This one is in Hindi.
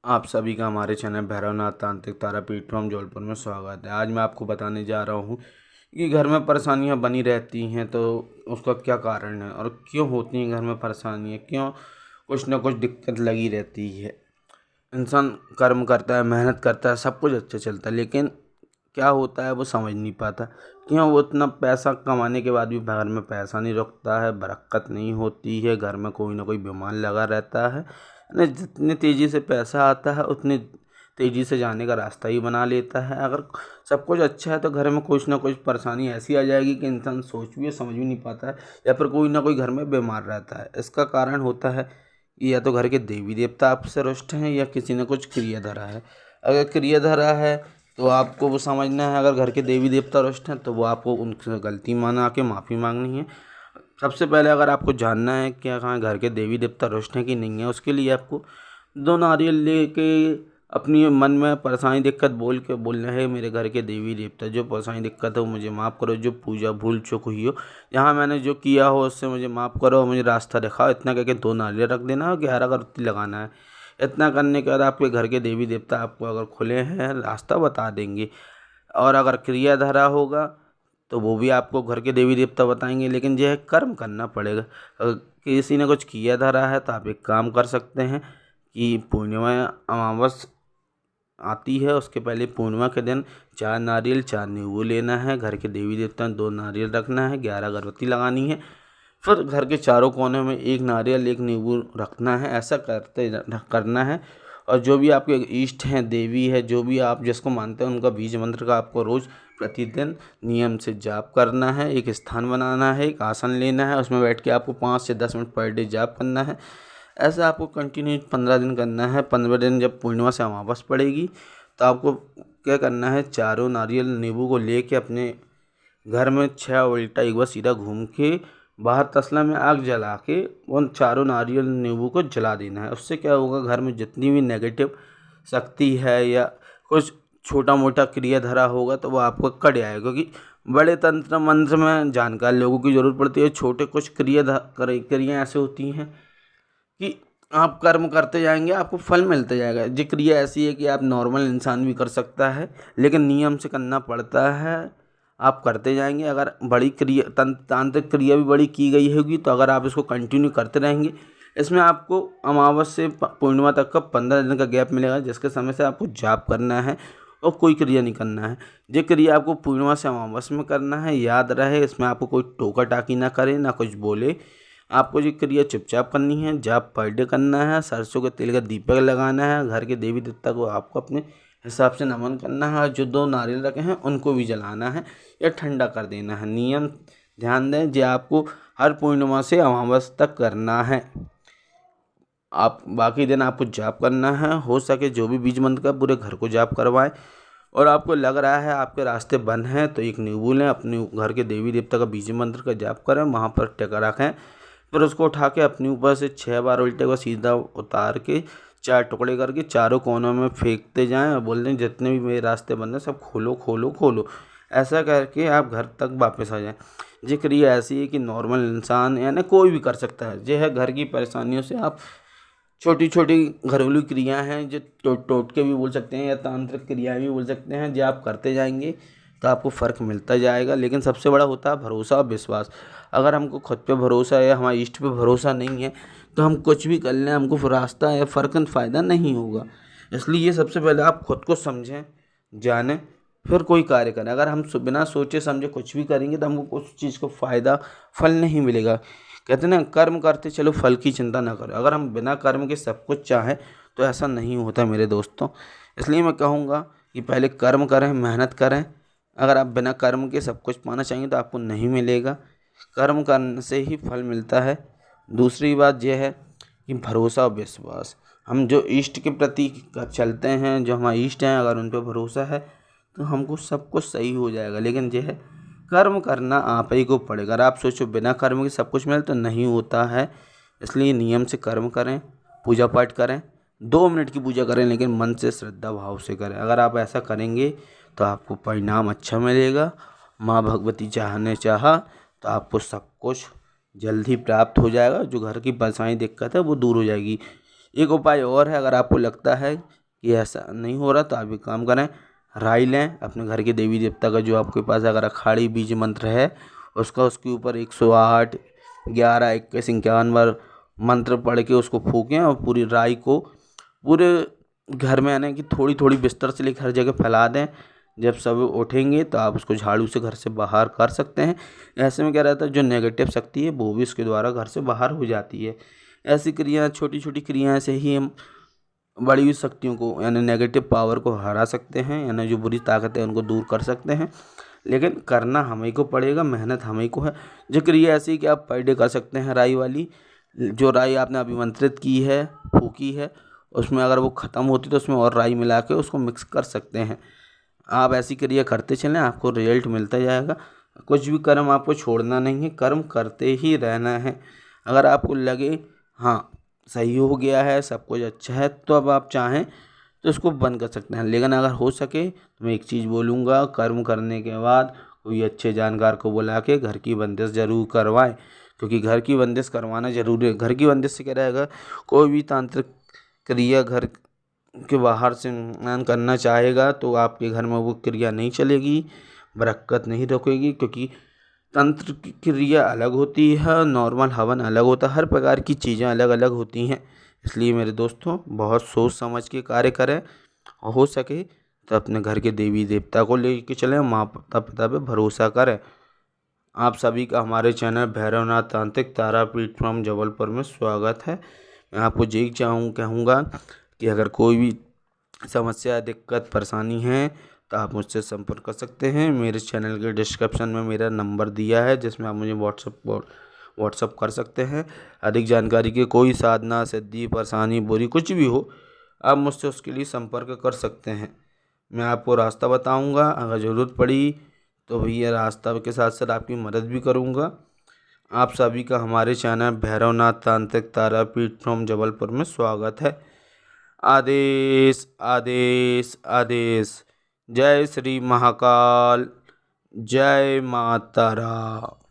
आप सभी का हमारे चैनल भैरवनाथ तांत्रिक तारापीठ फ्रॉम जबलपुर में स्वागत है। आज मैं आपको बताने जा रहा हूँ कि घर में परेशानियाँ बनी रहती हैं तो उसका क्या कारण है और क्यों होती हैं घर में परेशानियाँ, क्यों कुछ ना कुछ दिक्कत लगी रहती है। इंसान कर्म करता है, मेहनत करता है, सब कुछ अच्छा चलता है, लेकिन क्या होता है वो समझ नहीं पाता। क्यों वो इतना पैसा कमाने के बाद भी घर में पैसा नहीं रुकता है, बरकत नहीं होती है, घर में कोई ना कोई बीमार लगा रहता है। न जितनी तेज़ी से पैसा आता है उतनी तेज़ी से जाने का रास्ता ही बना लेता है। अगर सब कुछ अच्छा है तो घर में कुछ ना कुछ परेशानी ऐसी आ जाएगी कि इंसान सोच भी समझ भी नहीं पाता है, या फिर कोई ना कोई घर में बीमार रहता है। इसका कारण होता है कि या तो घर के देवी देवता आपसे रुष्ट हैं या किसी ने कुछ क्रिया धरा है। अगर क्रिया धरा है तो आपको वो समझना है, अगर घर के देवी देवता रुष्ट हैं तो वो आपको उनसे गलती माना के माफ़ी मांगनी है। सबसे पहले अगर आपको जानना है कि कहाँ घर के देवी देवता रुष्ट हैं कि नहीं है, उसके लिए आपको 2 नारियल लेके अपनी मन में परेशानी दिक्कत बोल के बोलना है, मेरे घर के देवी देवता जो परेशानी दिक्कत है वो मुझे माफ़ करो, जो पूजा भूल चूक हुई हो, यहाँ मैंने जो किया हो उससे मुझे माफ़ करो, मुझे रास्ता दिखाओ। इतना कहके 2 नारियल रख देना और 11 अगरबत्ती लगाना है। इतना करने के बाद आपके घर के देवी देवता आपको अगर खुले हैं रास्ता बता देंगे, और अगर क्रियाधारा होगा तो वो भी आपको घर के देवी देवता बताएंगे, लेकिन यह कर्म करना पड़ेगा। अगर किसी ने कुछ किया धरा है तो आप एक काम कर सकते हैं कि पूर्णिमा अमावस आती है उसके पहले पूर्णिमा के दिन 4 नारियल 4 नींबू लेना है, घर के देवी देवता 2 नारियल रखना है, 11 अगरबत्ती लगानी है, फिर घर के चारों कोने में 1 नारियल 1 नींबू रखना है। ऐसा करना है। और जो भी आपके इष्ट हैं, देवी है, जो भी आप जिसको मानते हैं उनका बीज मंत्र का आपको रोज़ प्रतिदिन नियम से जाप करना है। एक स्थान बनाना है, एक आसन लेना है, उसमें बैठ के आपको 5 से 10 मिनट पर डे जाप करना है। ऐसा आपको कंटिन्यू 15 दिन करना है। 15 दिन जब पूर्णिमा से अमावस पड़ेगी तो आपको क्या करना है, चारों नारियल नींबू को लेके अपने घर में 6 उल्टा एक बार सीधा घूम के बाहर तसला में आग जला के उन चारों नारियल नींबू को जला देना है। उससे क्या होगा, घर में जितनी भी नेगेटिव शक्ति है या कुछ छोटा मोटा क्रिया धरा होगा तो वो आपको कट जाएगा, क्योंकि बड़े तंत्र मंत्र में जानकार लोगों की ज़रूरत पड़ती है। छोटे कुछ क्रिया ऐसे होती हैं कि आप कर्म करते जाएंगे आपको फल मिलते जाएगा। ये क्रिया ऐसी है कि आप नॉर्मल इंसान भी कर सकता है, लेकिन नियम से करना पड़ता है। आप करते जाएंगे, अगर बड़ी क्रिया तांत्रिक क्रिया भी बड़ी की गई होगी तो अगर आप इसको कंटिन्यू करते रहेंगे, इसमें आपको अमावस से पूर्णिमा तक का 15 दिन का गैप मिलेगा, जिसके समय से आपको जाप करना है और कोई क्रिया नहीं करना है। ये क्रिया आपको पूर्णिमा से अमावस में करना है। याद रहे, इसमें आपको कोई टोका टाकी ना करे, ना कुछ बोले। आपको ये क्रिया चुपचाप करनी है। जाप पर डे करना है। सरसों के तेल का दीपक लगाना है। घर के देवी देवता को आपको अपने हिसाब से नमन करना है। जो 2 नारियल रखे हैं उनको भी जलाना है या ठंडा कर देना है। नियम ध्यान दें, जो आपको हर पूर्णिमा से अमावस तक करना है। आप बाकी दिन आपको जाप करना है। हो सके जो भी बीज मंत्र का पूरे घर को जाप करवाएं। और आपको लग रहा है आपके रास्ते बंद हैं तो एक नींबू लें, अपने घर के देवी देवता का बीज मंत्र का जाप करें, वहाँ पर टिका रखें, फिर उसको उठा के अपने ऊपर से 6 बार उल्टे को सीधा उतार के 4 टुकड़े करके चारों कोनों में फेंकते जाएं और बोल दें जितने भी मेरे रास्ते बंद हैं सब खोलो खोलो खोलो। ऐसा करके आप घर तक वापस आ जाएं। ये क्रिया ऐसी है कि नॉर्मल इंसान यानी कोई भी कर सकता है। यह है घर की परेशानियों से आप छोटी छोटी घरेलू क्रिया हैं जो टोटके भी बोल सकते हैं या तांत्रिक क्रियाएं भी बोल सकते हैं, जो आप करते जाएंगे तो आपको फ़र्क मिलता जाएगा। लेकिन सबसे बड़ा होता है भरोसा और विश्वास। अगर हमको खुद पे भरोसा है या हमारे इष्ट पे भरोसा नहीं है तो हम कुछ भी कर लें, हमको रास्ता या फ़र्क फ़ायदा नहीं होगा। इसलिए सबसे पहले आप खुद को समझें, जानें, फिर कोई कार्य करें। अगर हम बिना सोचे समझे कुछ भी करेंगे तो हमको उस चीज़ को फ़ायदा फल नहीं मिलेगा। कहते हैं ना, कर्म करते चलो फल की चिंता ना करो। अगर हम बिना कर्म के सब कुछ चाहें तो ऐसा नहीं होता मेरे दोस्तों। इसलिए मैं कहूँगा कि पहले कर्म करें, मेहनत करें। अगर आप बिना कर्म के सब कुछ पाना चाहेंगे तो आपको नहीं मिलेगा। कर्म करने से ही फल मिलता है। दूसरी बात यह है कि भरोसा और विश्वास। हम जो इष्ट के प्रति चलते हैं, जो हमारे इष्ट हैं, अगर उन पर भरोसा है तो हमको सब कुछ सही हो जाएगा। लेकिन यह है कर्म करना आप ही को पड़ेगा। अगर आप सोचो बिना कर्म के सब कुछ मिले तो नहीं होता है। इसलिए नियम से कर्म करें, पूजा पाठ करें, 2 मिनट की पूजा करें, लेकिन मन से श्रद्धा भाव से करें। अगर आप ऐसा करेंगे तो आपको परिणाम अच्छा मिलेगा। माँ भगवती चाहने चाहा तो आपको सब कुछ जल्द ही प्राप्त हो जाएगा। जो घर की परेशानी दिक्कत है वो दूर हो जाएगी। एक उपाय और है, अगर आपको लगता है कि ऐसा नहीं हो रहा तो आप एक काम करें, राई लें अपने घर के देवी देवता का, जो आपके पास अगर अखाड़ी बीज मंत्र है उसका, उसके ऊपर 108 11 21 51 बार मंत्र पढ़ के उसको फूकें और पूरी राई को पूरे घर में, आने की थोड़ी थोड़ी बिस्तर से लेकर हर जगह फैला दें। जब सब उठेंगे तो आप उसको झाड़ू से घर से बाहर कर सकते हैं। ऐसे में क्या रहता है, जो नेगेटिव शक्ति है वो भी इसके द्वारा घर से बाहर हो जाती है। ऐसी क्रिया, छोटी छोटी क्रियाएं से ही हम बड़ी हुई शक्तियों को, यानी नेगेटिव पावर को हरा सकते हैं, यानी जो बुरी ताकत है उनको दूर कर सकते हैं। लेकिन करना हमें को पड़ेगा, मेहनत हमें को है। जो क्रिया ऐसी कि आप पर डे कर सकते हैं राई वाली, जो राई आपने अभिमंत्रित की है, फूकी है, उसमें अगर वो ख़त्म होती तो उसमें और राई मिला के उसको मिक्स कर सकते हैं। आप ऐसी क्रिया करते चलें, आपको रिजल्ट मिलता जाएगा। कुछ भी कर्म आपको छोड़ना नहीं है, कर्म करते ही रहना है। अगर आपको लगे हाँ सही हो गया है, सब कुछ अच्छा है, तो अब आप चाहें तो इसको बंद कर सकते हैं। लेकिन अगर हो सके तो मैं एक चीज़ बोलूँगा, कर्म करने के बाद कोई अच्छे जानकार को बुला के घर की बंदिश ज़रूर करवाएं, क्योंकि घर की बंदिश करवाना ज़रूरी है। घर की बंदिश से क्या रहेगा, कोई भी तांत्रिक क्रिया घर के बाहर से इंसान करना चाहेगा तो आपके घर में वो क्रिया नहीं चलेगी, बरकत नहीं रुकेगी, क्योंकि तंत्र की क्रिया अलग होती है, नॉर्मल हवन अलग होता है, हर प्रकार की चीज़ें अलग अलग होती हैं। इसलिए मेरे दोस्तों बहुत सोच समझ के कार्य करें, और हो सके तो अपने घर के देवी देवता को लेके चलें, माता पिता पे भरोसा करें। आप सभी का हमारे चैनल भैरवनाथ तांत्रिक तारापीठ फ्रॉम जबलपुर में स्वागत है। मैं आपको यही कहूँगा कि अगर कोई भी समस्या, दिक्कत, परेशानी है तो आप मुझसे संपर्क कर सकते हैं। मेरे चैनल के डिस्क्रिप्शन में मेरा नंबर दिया है, जिसमें आप मुझे व्हाट्सअप कर सकते हैं। अधिक जानकारी के कोई साधना, सिद्धि, परेशानी, बुरी कुछ भी हो, आप मुझसे उसके लिए संपर्क कर सकते हैं। मैं आपको रास्ता बताऊंगा, अगर ज़रूरत पड़ी तो भैया रास्ता के साथ साथ आपकी मदद भी करूंगा। आप सभी का हमारे चैनल भैरवनाथ तांत्रिक तारापीठ फ्रॉम जबलपुर में स्वागत है। आदेश आदेश आदेश। जय श्री महाकाल, जय माता रा।